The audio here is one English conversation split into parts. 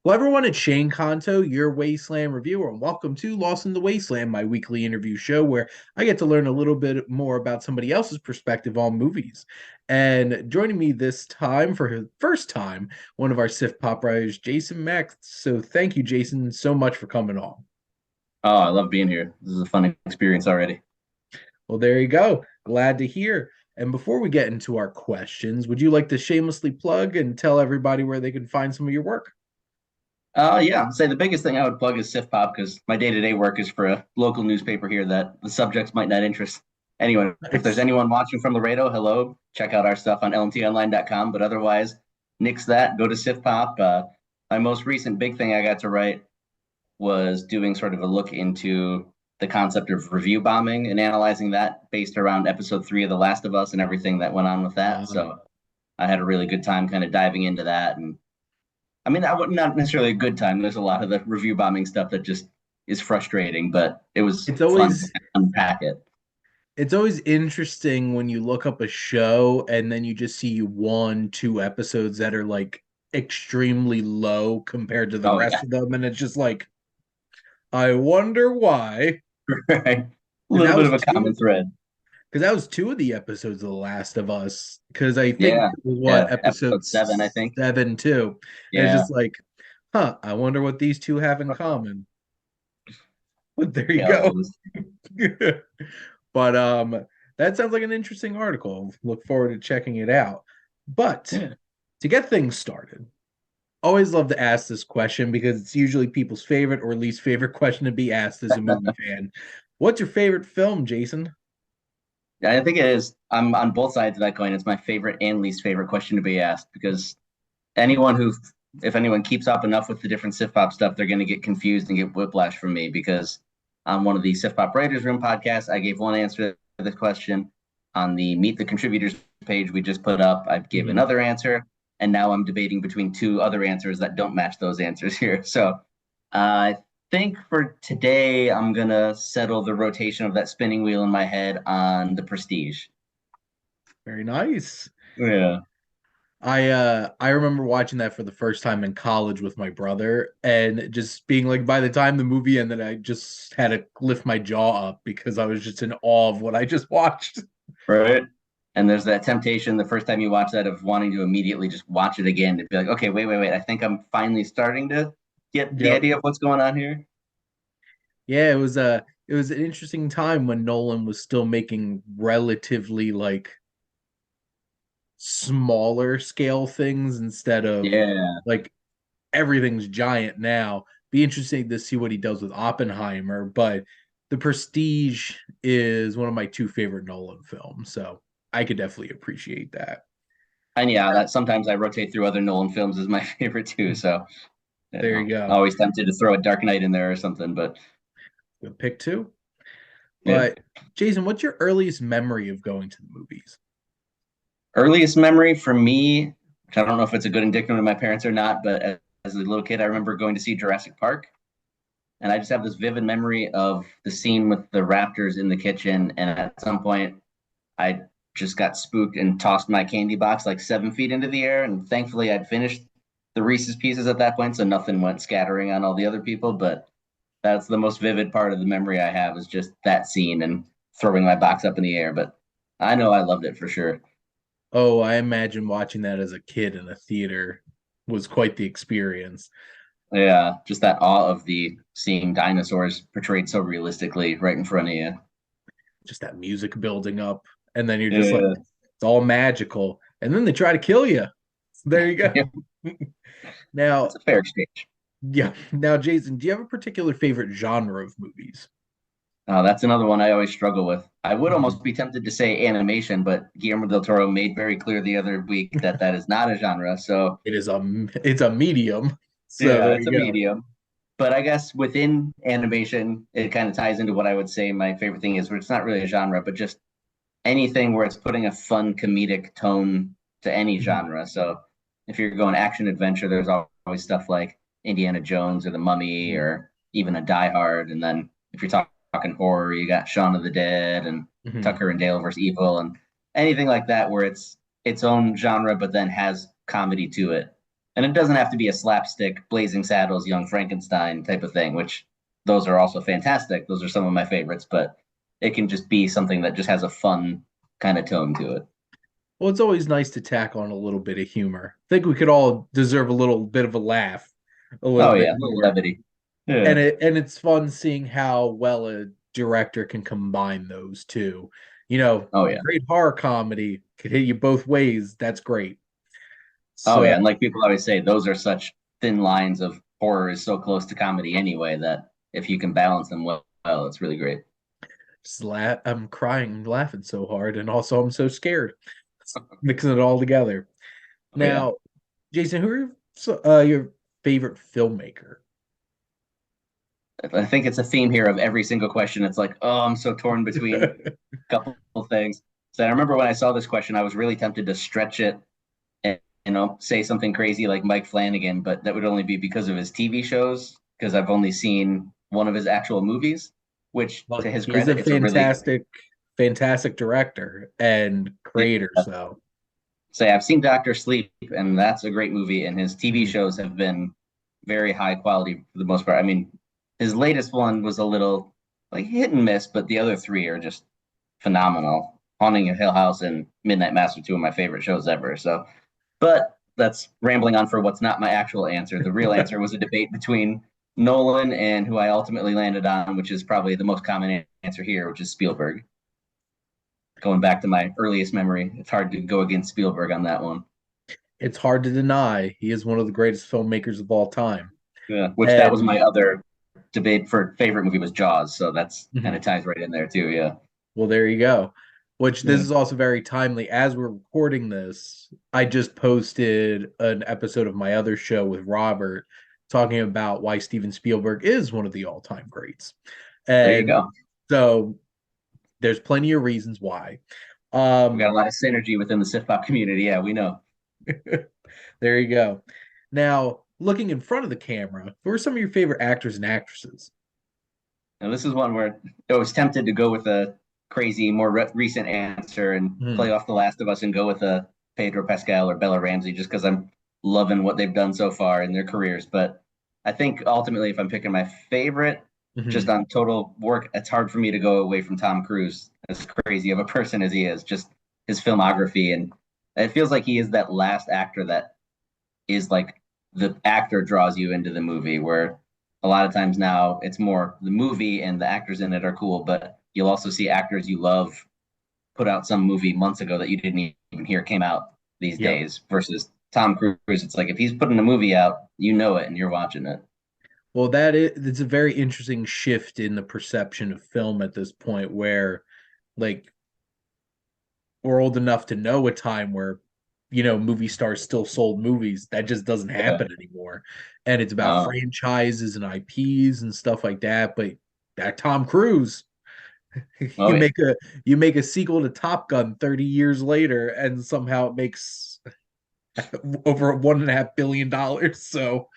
Well, everyone, it's Shane Kanto, your Wasteland Reviewer, and welcome to Lost in the Wasteland, my weekly interview show where I get to learn a little bit more about somebody else's perspective on movies. And joining me this time for his first time, one of our SiftPop writers, Jason Mack. So thank you, Jason, so much for coming on. Oh, I love being here. This is a fun experience already. Well, there you go. Glad to hear. And before we get into our questions, would you like to shamelessly plug and tell everybody where they can find some of your work? Yeah, I'd say the biggest thing I would plug is SiftPop because my day-to-day work is for a local newspaper here that the subjects might not interest anyone. If there's Nice. anyone watching from Laredo, hello, check out our stuff on lmtonline.com. But otherwise, nix that, go to SiftPop. My most recent big thing I got to write was doing sort of a look into the concept of review bombing and analyzing that based around episode 3 of The Last of Us and everything that went on with that. Uh, So I had a really good time kind of diving into that. And I mean, that was not necessarily a good time. There's a lot of the review bombing stuff that just is frustrating, but it was it's fun to always unpack it. It's always interesting when you look up a show and then you just see one, two episodes that are like extremely low compared to the Oh rest yeah, of them. And it's just like, I wonder why. right. A Because little that bit was of a two, common thread. because that was two of the episodes of The Last of Us. Because I think Yeah, it was yeah. what, episode Episode 7, I think. seven, too. And it's Yeah, just like, huh, I wonder what these two have in common. But there you yeah. go. It was. But that sounds like an interesting article. Look forward to checking it out. But Yeah. to get things started, always love to ask this question because it's usually people's favorite or least favorite question to be asked as a movie fan. What's your favorite film, Jason? Yeah, I think it is. I'm on both sides of that coin. It's my favorite and least favorite question to be asked because anyone who, if anyone keeps up enough with the different Sif Pop stuff, they're going to get confused and get whiplash from me because on one of the Sif Pop Writers Room podcasts, I gave one answer to the question. On the Meet the Contributors page we just put up, I gave Mhm. another answer. And now I'm debating between two other answers that don't match those answers here. So I think for today, I'm going to settle the rotation of that spinning wheel in my head on the Prestige. Very nice. Yeah. I remember watching that for the first time in college with my brother and just being like by the time the movie ended I just had to lift my jaw up because I was just in awe of what I just watched. Right. And there's that temptation the first time you watch that of wanting to immediately just watch it again to be like, okay, wait. I think I'm finally starting to get the Yep. idea of what's going on here. Yeah, it was an interesting time when Nolan was still making relatively like smaller scale things instead of Yeah. like everything's giant now. Be interesting to see what he does with Oppenheimer, but The Prestige is one of my two favorite Nolan films, so I could definitely appreciate that. And yeah, that sometimes I rotate through other Nolan films as my favorite too. So, There you go. always tempted to throw a Dark Knight in there or something. But Good pick two. yeah, But Jason, what's your earliest memory of going to the movies? earliest memory for me, which I don't know if it's a good indictment of my parents or not, but as a little kid, I remember going to see Jurassic Park. And I just have this vivid memory of the scene with the raptors in the kitchen. And at some point, I just got spooked and tossed my candy box like 7 feet into the air. And thankfully, I'd finished the Reese's Pieces at that point, so nothing went scattering on all the other people. But that's the most vivid part of the memory I have is just that scene and throwing my box up in the air. But I know I loved it for sure. Oh, I imagine watching that as a kid in a theater was quite the experience. Yeah, just that awe of the seeing dinosaurs portrayed so realistically right in front of you. Just that music building up, and then you're just like, Yeah, it's all magical, and then they try to kill you. So there you yeah, go. that's Now, a fair exchange. yeah. Now, Jason, do you have a particular favorite genre of movies? That's another one I always struggle with. I would Mhm. almost be tempted to say animation, but Guillermo del Toro made very clear the other week that that is not a genre. So It's a medium. So yeah, there it's a you go. medium. But I guess within animation, it kind of ties into what I would say my favorite thing is, where it's not really a genre, but just anything where it's putting a fun comedic tone to any Mhm. genre. So if you're going action adventure, there's always stuff like Indiana Jones or The Mummy or even a Die Hard. And then if you're talking horror, you got Shaun of the Dead and Mhm. Tucker and Dale versus Evil and anything like that where it's its own genre, but then has comedy to it. And it doesn't have to be a slapstick, Blazing Saddles, Young Frankenstein type of thing, which those are also fantastic. Those are some of my favorites, but it can just be something that just has a fun kind of tone to it. Well, it's always nice to tack on a little bit of humor. I think we could all deserve a little bit of a laugh, a little Oh bit yeah, a little more. levity. Yeah. And it's fun seeing how well a director can combine those two. Oh yeah. Great horror comedy could hit you both ways. That's great. Oh So yeah. And like people always say, those are such thin lines of horror is so close to comedy anyway that if you can balance them well, it's really great. I'm crying and laughing so hard, and also I'm so scared. Mixing it all together. Oh yeah. Now, Jason, who are your favorite filmmaker? I think it's a theme here of every single question. It's like, oh, I'm so torn between a couple of things. So I remember when I saw this question, I was really tempted to stretch it and say something crazy like Mike Flanagan, but that would only be because of his TV shows, because I've only seen one of his actual movies, which Well, to his he's a credit, it's a really fantastic director and creator. yeah, So, say I've seen Doctor Sleep, and that's a great movie, and his TV mhm. shows have been very high quality for the most part. I mean, his latest one was a little like hit and miss, but the other three are just phenomenal. Haunting of Hill House and Midnight Mass are two of my favorite shows ever. So, but that's rambling on for what's not my actual answer. The real answer was a debate between Nolan and who I ultimately landed on, which is probably the most common answer here, which is Spielberg. Going back to my earliest memory, it's hard to go against Spielberg on that one. It's hard to deny he is one of the greatest filmmakers of all time. Yeah, which that was And my other debate for favorite movie was Jaws, so that's kind mhm, of ties right in there too. Yeah. well, there you go. Which this Yeah. is also very timely. As we're recording this, I just posted an episode of my other show with Robert talking about why Steven Spielberg is one of the all-time greats. There you And go. so there's plenty of reasons why. We got a Um, lot of synergy within the SiftPop community. Yeah, we know. there you go. Now, looking in front of the camera, who are some of your favorite actors and actresses? And this is one where I was tempted to go with a crazy, more recent answer and play Hmm. off The Last of Us and go with a Pedro Pascal or Bella Ramsey just because I'm loving what they've done so far in their careers. But I think ultimately, if I'm picking my favorite, just Hmm. on total work, it's hard for me to go away from Tom Cruise, as crazy of a person as he is, just his filmography. And it feels like he is that last actor that is like the actor draws you into the movie, where a lot of times now it's more the movie and the actors in it are cool, but you'll also see actors you love put out some movie months ago that you didn't even hear came out these Yep. days versus Tom Cruise. It's like if he's putting a movie out, you know it and you're watching it. Well, it's a very interesting shift in the perception of film at this point where like we're old enough to know a time where movie stars still sold movies. That just doesn't Yeah. happen anymore. And it's about No. franchises and IPs and stuff like that. But that Tom Cruise, Oh you yeah. make a you make a sequel to Top Gun 30 years later, and somehow it makes over $1.5 billion. So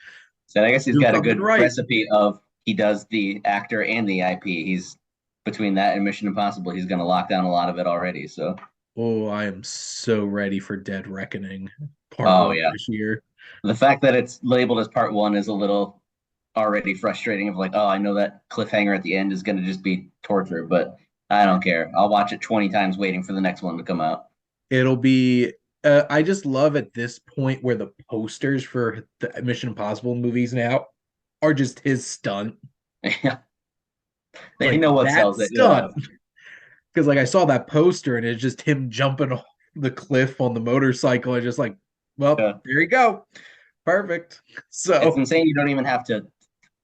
So I guess he's do got a something good right. recipe of he does the actor and the IP. He's between that and Mission Impossible, he's going to lock down a lot of it already. So, Oh, I am so ready for Dead Reckoning Part oh One yeah, this year. the fact that it's labeled as part one is a little already frustrating. Of like, oh, I know that cliffhanger at the end is going to just be torture, but I don't care. I'll watch it 20 times waiting for the next one to come out. It'll be. I just love at this point where the posters for the Mission Impossible movies now are just his stunt, Yeah, they like know what that sells it. Yeah, stunt. Because like I saw that poster and it's just him jumping off the cliff on the motorcycle and just like, well, yeah. there you go, perfect. It's So insane. You don't even have to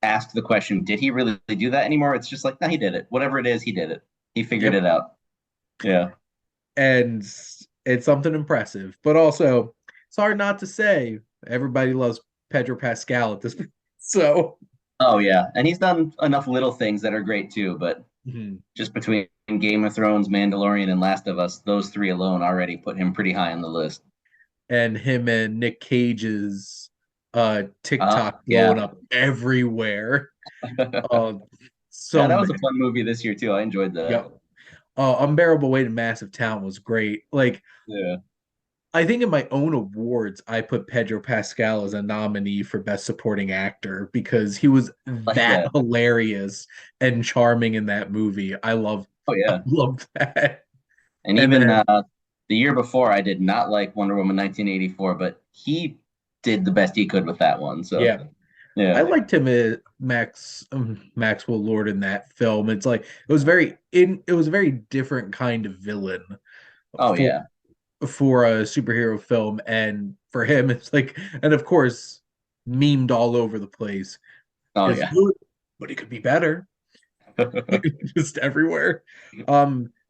ask the question, did he really do that anymore? It's just like, no, he did it. Whatever it is, he did it. He figured yep, it out. Yeah. and it's something impressive, but also it's hard not to say everybody loves Pedro Pascal at this point. So Oh yeah, and he's done enough little things that are great too. But mhm. just between Game of Thrones, Mandalorian, and Last of Us, those three alone already put him pretty high on the list. And him and Nick Cage's TikTok blowing Yeah. up everywhere. Yeah, Uh so that was many. a fun movie this year too. I enjoyed that. Yep. Unbearable Weight of Massive Talent was great. Like Yeah. I think in my own awards, I put Pedro Pascal as a nominee for Best Supporting Actor because he was Like that that. hilarious and charming in that movie. Oh I yeah. loved that. And And even then, the year before, I did not like Wonder Woman 1984, but he did the best he could with that one. So yeah, I yeah. liked him as Maxwell Lord in that film. It's like it was a very different kind of villain Oh for yeah. for a superhero film, and for him, it's like, and of course, memed all over the place. Oh It's yeah. good, but it could be better. Just everywhere.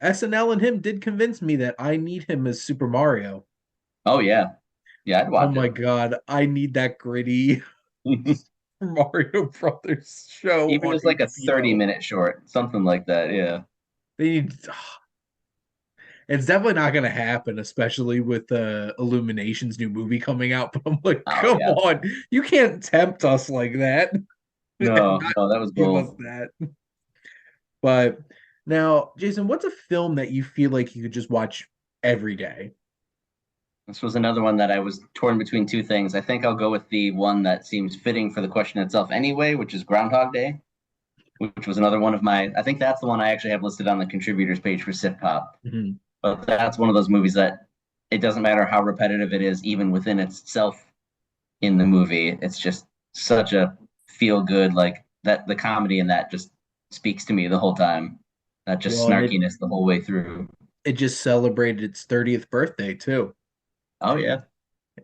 SNL and him did convince me that I need him as Super Mario. Oh yeah. Yeah, I'd Oh watch my it. god, I need that gritty Mario Brothers show Even on as like a 30 HBO. minute short, something like that. Yeah. They need. It's definitely not going to happen, especially with Illumination's new movie coming out. But I'm like, Oh come yeah. on, you can't tempt us like that and No, not no, that was give us gold. that. But now, Jason, what's a film that you feel like you could just watch every day? This was another one that I was torn between two things. I think I'll go with the one that seems fitting for the question itself anyway, which is Groundhog Day, which was another one of my. I think that's the one I actually have listed on the contributors page for SiftPop. Mhm. But that's one of those movies that it doesn't matter how repetitive it is, even within itself in the movie. It's just such a feel good, like that. The comedy in that just speaks to me the whole time. That just Well, and snarkiness the whole way through. it just celebrated its 30th birthday too, Oh yeah,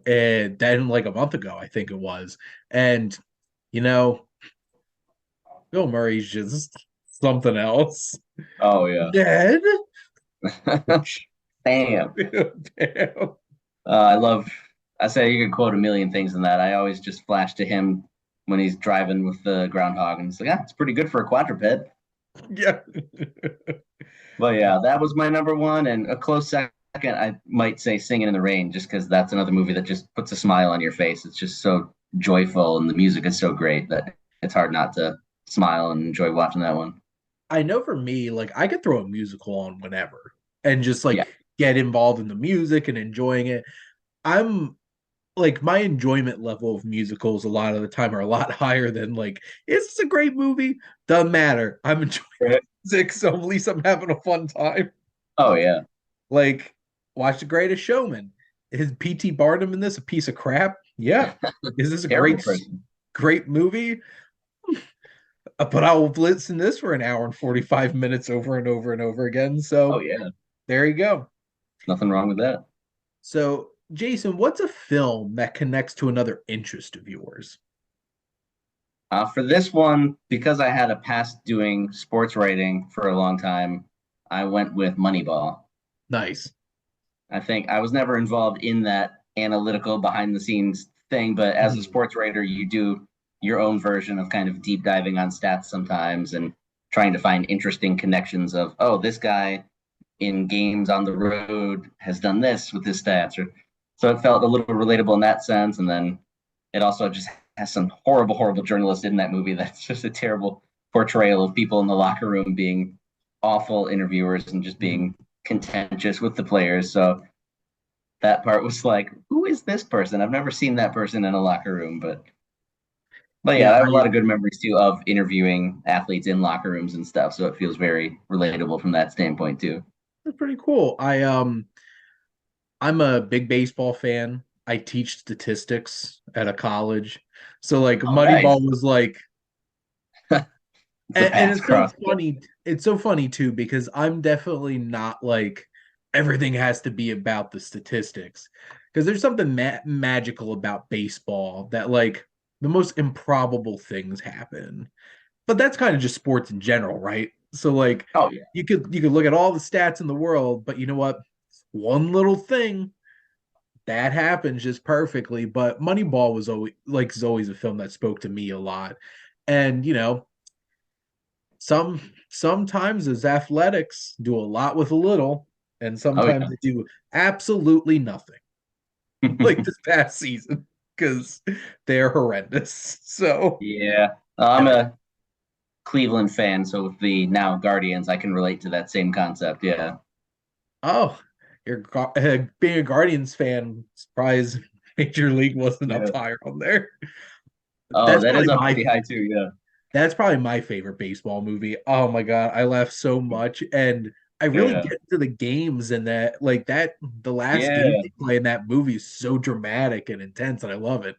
and then like a month ago, I think it was. And you know, Bill Murray's just something else. oh yeah. Dead? Damn. Damn. I love. I say you could quote a million things in that. I always just flash to him when he's driving with the groundhog, and it's like, it's pretty good for a quadruped. Yeah. But yeah, that was my number one, and a close second, I might say Singing in the Rain, just because that's another movie that just puts a smile on your face. It's just so joyful, and the music is so great that it's hard not to smile and enjoy watching that one. I know for me, like I could throw a musical on whenever and just Yeah, like get involved in the music and enjoying it. I'm like my enjoyment level of musicals a lot of the time are a lot higher than like, is this a great movie? Doesn't matter. I'm enjoying right. music, so at least I'm having a fun time. Oh yeah, Like, watch The Greatest Showman. Is P.T. Barnum in this a piece of crap? Yeah. Is this a terrible person. great movie? But I will listen to this for an hour and 45 minutes over and over and over again. Oh So yeah, there you go. nothing wrong with that. So, Jason, what's a film that connects to another interest of yours? For this one, because I had a past doing sports writing for a long time, I went with Moneyball. Nice. I think I was never involved in that analytical behind the scenes thing, but as a Mhm. sports writer, you do your own version of kind of deep diving on stats sometimes and trying to find interesting connections of, oh, this guy in games on the road has done this with his stats. Or, so it felt a little relatable in that sense. And then it also just has some horrible, horrible journalists in that movie. That's just a terrible portrayal of people in the locker room being awful interviewers and just Mhm. being contentious with the players. So that part was like, who is this person? I've never seen that person in a locker room, but yeah, Yeah, I have a lot of good memories too of interviewing athletes in locker rooms and stuff. So it feels very relatable from that standpoint too. that's pretty cool. I'm a big baseball fan. I teach statistics at a college. So like Oh, nice. Moneyball was like, The and paths it's so crossed. funny. It's so funny too because I'm definitely not like everything has to be about the statistics. Because there's something magical about baseball that like the most improbable things happen. But that's kind of just sports in general, right? So like Oh yeah. you could look at all the stats in the world, but you know what? One little thing that happens just perfectly. But Moneyball was always like is always a film that spoke to me a lot. And you know, sometimes as athletics do a lot with a little, and Oh sometimes yeah. they do absolutely nothing, like this past season, because they're horrendous. So Yeah. I'm a Cleveland fan, so with the now Guardians, I can relate to that same concept. Yeah. oh, being a Guardians fan, surprised Major League wasn't up Yeah. higher on there. Oh, That's that is probably up my pretty high too. Yeah. That's probably my favorite baseball movie. Oh my God, I laughed so much. And I really Yeah. get into the games and the last game Yeah. they play in that movie is so dramatic and intense, and I love it.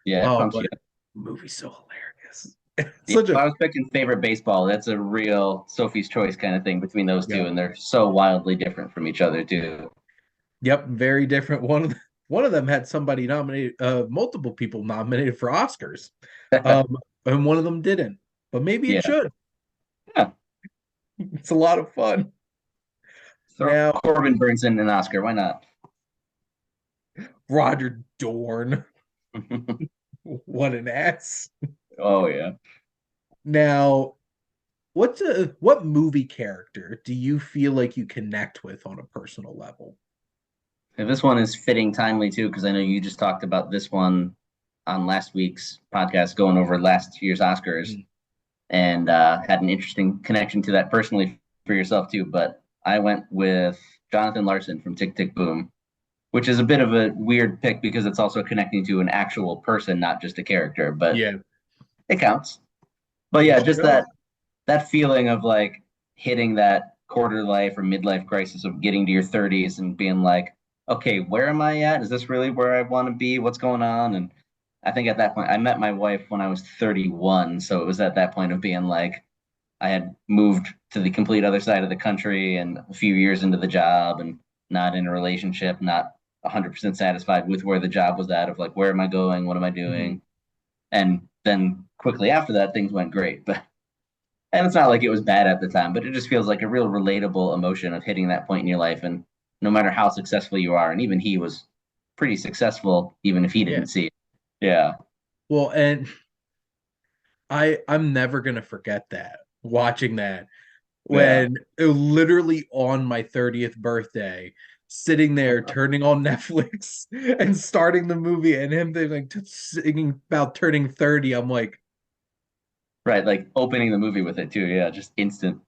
Yeah. It Oh, pumps but you. the movie's so hilarious. It's Yeah, such if a I was picking favorite baseball, that's a real Sophie's choice kind of thing between those two, yeah. and they're so wildly different from each other too. Yep, very different. One of them had somebody nominated, multiple people nominated for Oscars. And one of them didn't. But maybe it Yeah, should. yeah. It's a lot of fun. Throw Now, Corbin Burns in an Oscar. Why not? Roger Dorn. What an ass. Oh yeah. Now, what movie character do you feel like you connect with on a personal level? And this one is fitting timely too, because I know you just talked about this one on last week's podcast, going over last year's Oscars, Mhm. and had an interesting connection to that personally for yourself too. But I went with Jonathan Larson from Tick Tick Boom, which is a bit of a weird pick because it's also connecting to an actual person, not just a character, but Yeah, it counts. But it yeah, sure just does. that feeling of like hitting that quarter life or midlife crisis of getting to your 30s and being like, okay, where am I at? Is this really where I want to be? What's going on? And I think at that point, I met my wife when I was 31. So it was at that point of being like, I had moved to the complete other side of the country and a few years into the job and not in a relationship, not 100% satisfied with where the job was at, of like, where am I going? What am I Mhm. doing? And then quickly after that, things went great. But and it's not like it was bad at the time, but it just feels like a real relatable emotion of hitting that point in your life. And no matter how successful you are, and even he was pretty successful, even if he Yeah. didn't see it. Yeah, Well, and I'm never gonna forget that watching that yeah, when literally on my 30th birthday, sitting there turning on Netflix and starting the movie and him like singing about turning 30. I'm like, right. Like opening the movie with it too. Yeah, just instant.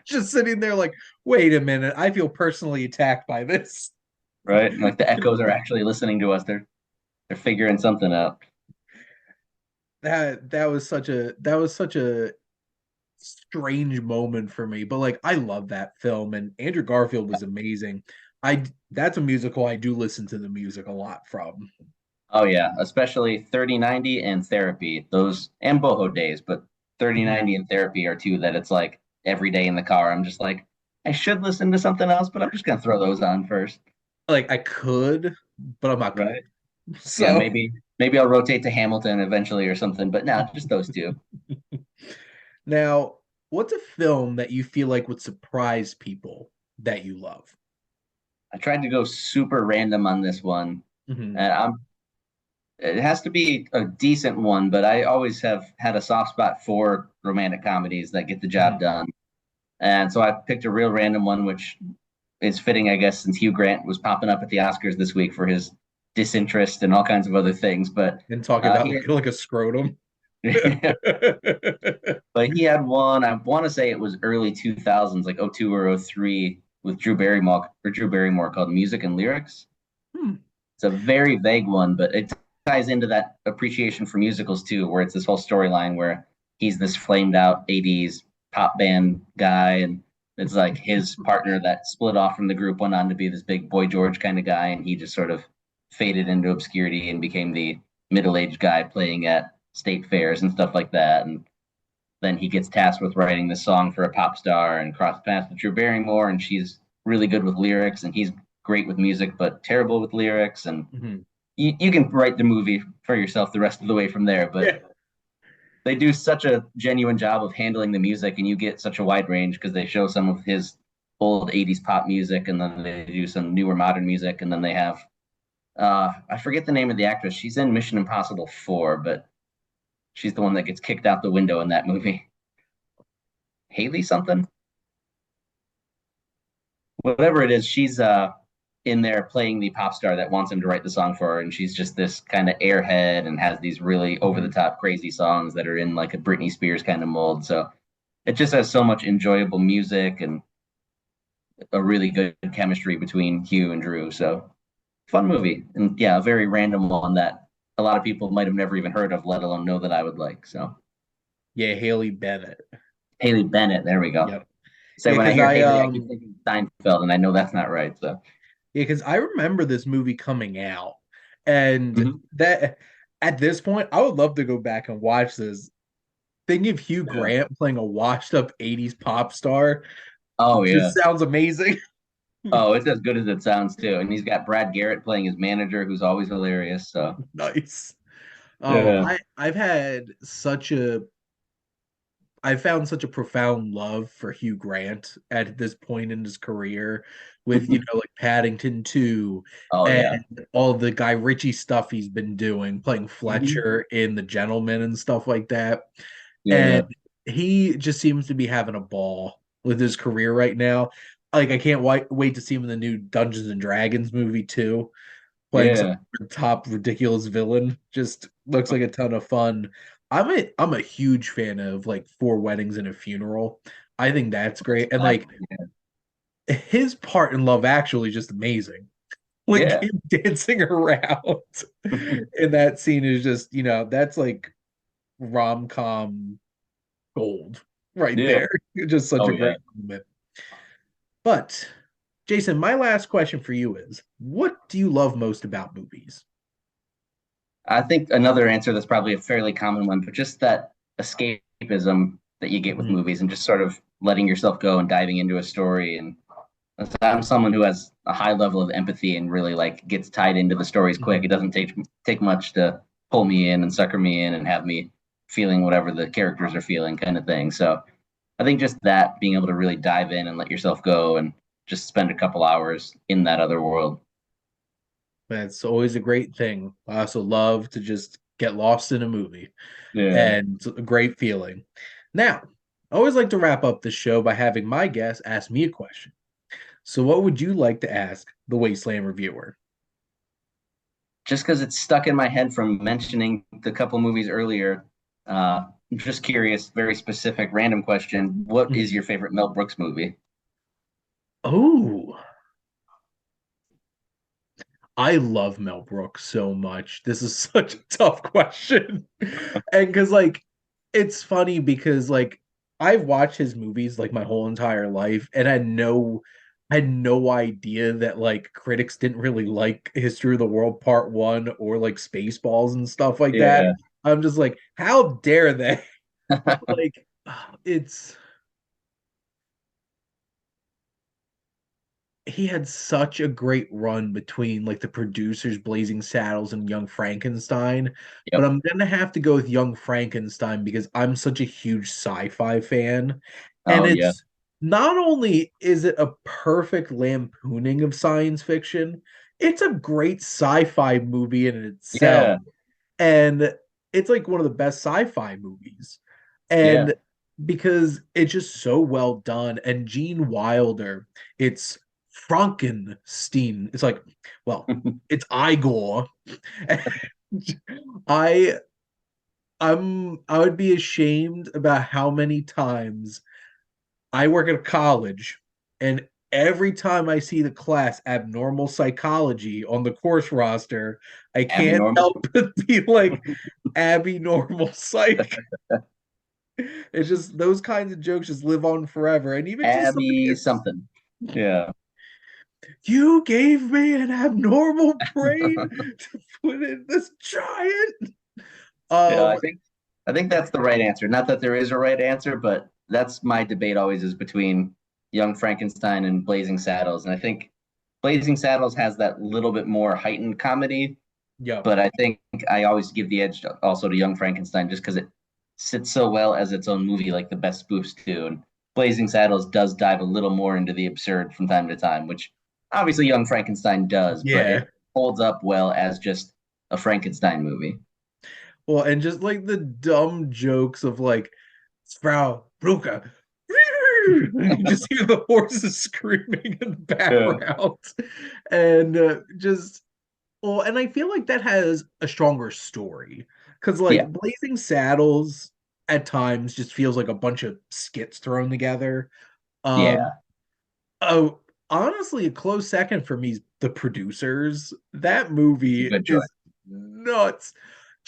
just sitting there like, wait a minute, I feel personally attacked by this. Right, and like the echoes are actually listening to us. They're figuring something out. That was such a strange moment for me, but like I love that film and Andrew Garfield was amazing. I That's a musical I do listen to the music a lot from. Oh yeah, especially 3090 and Therapy. Those and Boho Days, but Mhm. 3090 and Therapy are two that it's like every day in the car. I'm just like, I should listen to something else, but I'm just gonna throw those on first. Like I could, but I'm not gonna. Right. Yeah, So maybe I'll rotate to Hamilton eventually or something, but now just those two. now, what's a film that you feel like would surprise people that you love? I tried to go super random on this one, Mhm. and it has to be a decent one, but I always have had a soft spot for romantic comedies that get the job Mhm. done. And so I picked a real random one, which is fitting, I guess, since Hugh Grant was popping up at the Oscars this week for his disinterest and all kinds of other things. But And talking about he looking like a scrotum. had, but he had one. I want to say it was early 2000s, like '02 or '03, with Drew Barrymore called Music and Lyrics. Hmm. It's a very vague one, but it ties into that appreciation for musicals too, where it's this whole storyline where he's this flamed out '80s pop band guy, and it's like his partner that split off from the group went on to be this big Boy George kind of guy, and he just sort of faded into obscurity and became the middle-aged guy playing at state fairs and stuff like that. And then he gets tasked with writing this song for a pop star and cross paths with Drew Barrymore, and she's really good with lyrics, and he's great with music but terrible with lyrics. And Mhm. you can write the movie for yourself the rest of the way from there, but Yeah. they do such a genuine job of handling the music, and you get such a wide range because they show some of his old '80s pop music, and then they do some newer modern music, and then they have I forget the name of the actress. She's in Mission Impossible 4, but she's the one that gets kicked out the window in that movie. Haley something, whatever it is. She's in there playing the pop star that wants him to write the song for her, and she's just this kind of airhead and has these really over the Mhm. top crazy songs that are in like a Britney Spears kind of mold. So it just has so much enjoyable music, and a really good chemistry between Hugh and Drew. So fun movie, and yeah, a very random one that a lot of people might have never even heard of, let alone know that I would like. So Yeah, Haley Bennett. Haley Bennett, there we go. Yep. So Yeah, when I because hear I Haley, I keep thinking Steinfeld, and I know that's not right. So yeah, because I remember this movie coming out, and Mhm. that at this point, I would love to go back and watch this. Thinking of Hugh Yeah. Grant playing a washed-up '80s pop star Oh just yeah. sounds amazing. Oh, it's as good as it sounds too. And he's got Brad Garrett playing his manager, who's always hilarious. So Nice. Oh, yeah. I've had such a I found such a profound love for Hugh Grant at this point in his career with, like Paddington 2 Oh and yeah. all the Guy Ritchie stuff he's been doing, playing Mhm. Fletcher in The Gentleman and stuff like that. And Yeah. he just seems to be having a ball with his career right now. Like I can't wait to see him in the new Dungeons and Dragons movie too, playing some Yeah. top ridiculous villain. Just looks like a ton of fun. I'm a huge fan of like Four Weddings and a Funeral. I think that's great. And like Exactly. his part in Love Actually is just amazing. Like Yeah. him dancing around in that scene is just, that's like rom-com gold right Yeah. there. Just such Oh a great yeah. moment. But Jason, my last question for you is, what do you love most about movies? I think another answer that's probably a fairly common one, but just that escapism that you get with Mhm. movies and just sort of letting yourself go and diving into a story. And I'm someone who has a high level of empathy and really like gets tied into the stories quick. It Mhm. doesn't take much to pull me in and sucker me in and have me feeling whatever the characters are feeling, kind of thing. So I think just that being able to really dive in and let yourself go and just spend a couple hours in that other world. That's always a great thing. I also love to just get lost in a movie, Yeah. and it's a great feeling. Now, I always like to wrap up the show by having my guest ask me a question. So, what would you like to ask the Wasteland Reviewer? Just because it's stuck in my head from mentioning the couple movies earlier. I'm just curious, very specific, random question. What is Mhm. your favorite Mel Brooks movie? Oh, I love Mel Brooks so much. This is such a tough question. And because, like, it's funny because, like, I've watched his movies like my whole entire life, and I had no idea that like critics didn't really like History of the World Part One or like Spaceballs and stuff like that. Yeah. I'm just like, how dare they? Like, it's he had such a great run between like the producers Blazing Saddles and Young Frankenstein, but Yep. I'm gonna have to go with Young Frankenstein because I'm such a huge sci-fi fan. And Oh yeah. it's not only is it a perfect lampooning of science fiction, it's a great sci-fi movie in itself. Yeah. And it's like one of the best sci-fi movies. Yeah. And because it's just so well done. And Gene Wilder, it's Frankenstein. It's like, well, it's Igor. I I would be ashamed about how many times I work at a college and every time I see the class abnormal psychology on the course roster, I Abby can't Normal. help but be like Abby normal psych. It's just those kinds of jokes just live on forever. And even just something Abby as something. Yeah. you gave me an abnormal brain to put in this giant. Yeah. Um, I think that's the right answer. Not that there is a right answer, but that's my debate always is between Young Frankenstein and Blazing Saddles. And I think Blazing Saddles has that little bit more heightened comedy, yep. but I think I always give the edge also to Young Frankenstein just because it sits so well as its own movie, like the best spoofs do. And Blazing Saddles does dive a little more into the absurd from time to time, which obviously Young Frankenstein does, but Yeah. it holds up well as just a Frankenstein movie. Well, and just like the dumb jokes of like Frau Bruca. And you just hear the horses screaming in the Yeah. background. And just well, and I feel like that has a stronger story because Yeah. like Blazing Saddles at times just feels like a bunch of skits thrown together. Um, Yeah. oh, honestly, a close second for me is The Producers. That It's a movie good choice. is nuts.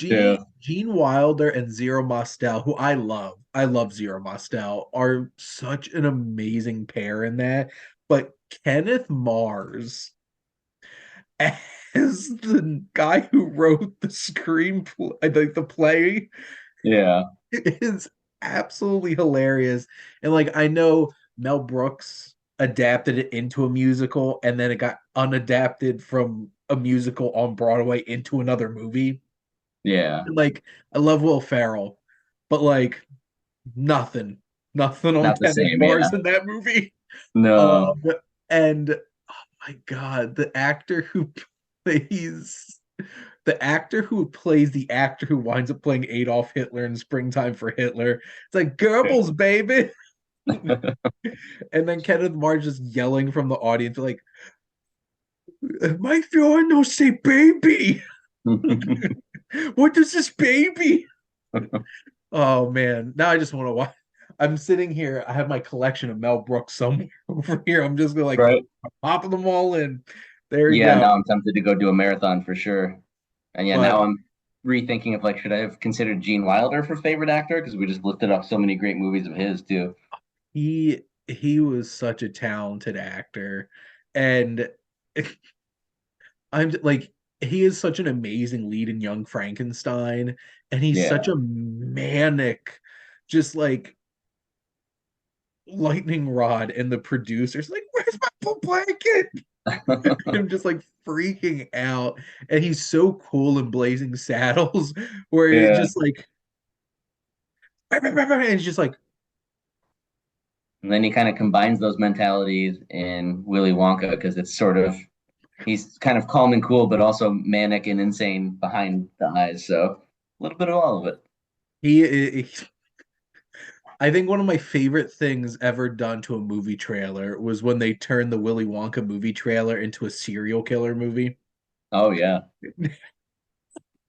Yeah, Gene Wilder and Zero Mostel, who I love. I love Zero Mostel, are such an amazing pair in that. But Kenneth Mars as the guy who wrote the screenplay, the play, yeah, is absolutely hilarious. And like I know Mel Brooks adapted it into a musical and then it got unadapted from a musical on Broadway into another movie. yeah. Like I love Will Ferrell, but like nothing, nothing on Not the Kenneth same. Mars Yeah. in that movie. No. Um, and oh my God, plays plays the actor who winds up playing Adolf Hitler in Springtime for Hitler. It's like Yeah. Goebbels, baby. And then Kenneth Mars just yelling from the audience, like, my no say baby. What does this baby? Oh man, now I just want to watch. I'm sitting here. I have my collection of Mel Brooks somewhere over here. I'm just gonna like Right. popping them all in. There you Yeah, go. now I'm tempted to go do a marathon for sure. And yeah, But now I'm rethinking of like, should I have considered Gene Wilder for favorite actor? Because we just lifted up so many great movies of his too. he was such a talented actor, and I'm like he is such an amazing lead in Young Frankenstein, and he's such Yeah. a manic, just like lightning rod in the producers. Like, where's my blanket? Him just like freaking out, and he's so cool in Blazing Saddles, where it's Yeah. just like, and it's just like, And then he kind of combines those mentalities in Willy Wonka because it's sort of he's kind of calm and cool, but also manic and insane behind the eyes. So a little bit of all of it. he I think one of my favorite things ever done to a movie trailer was when they turned the Willy Wonka movie trailer into a serial killer movie. Oh yeah.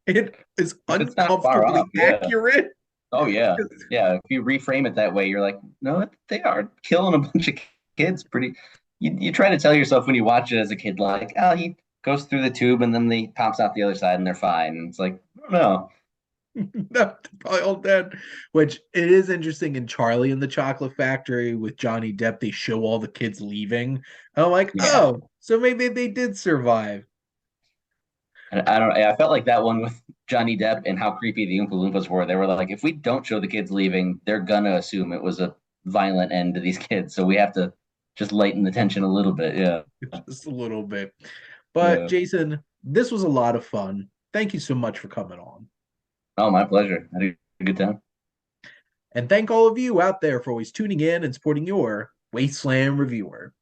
It is It's not far off. uncomfortably Yeah. accurate. Oh yeah. Yeah. If you reframe it that way, you're like, no, they are killing a bunch of kids pretty you try to tell yourself when you watch it as a kid, like, oh, he goes through the tube and then he pops out the other side and they're fine. And it's like, no. No, probably all dead. Which it is interesting in Charlie and the Chocolate Factory with Johnny Depp, they show all the kids leaving. And I'm like, Yeah. oh, so maybe they did survive. And I don't I felt like that one with Johnny Depp and how creepy the Oompa Loompas were. They were like, if we don't show the kids leaving, they're gonna assume it was a violent end to these kids. So we have to just lighten the tension a little bit. Yeah. Just a little bit. But Yeah. Jason, this was a lot of fun. Thank you so much for coming on. Oh, my pleasure. I had a good time. And thank all of you out there for always tuning in and supporting your Wasteland Reviewer.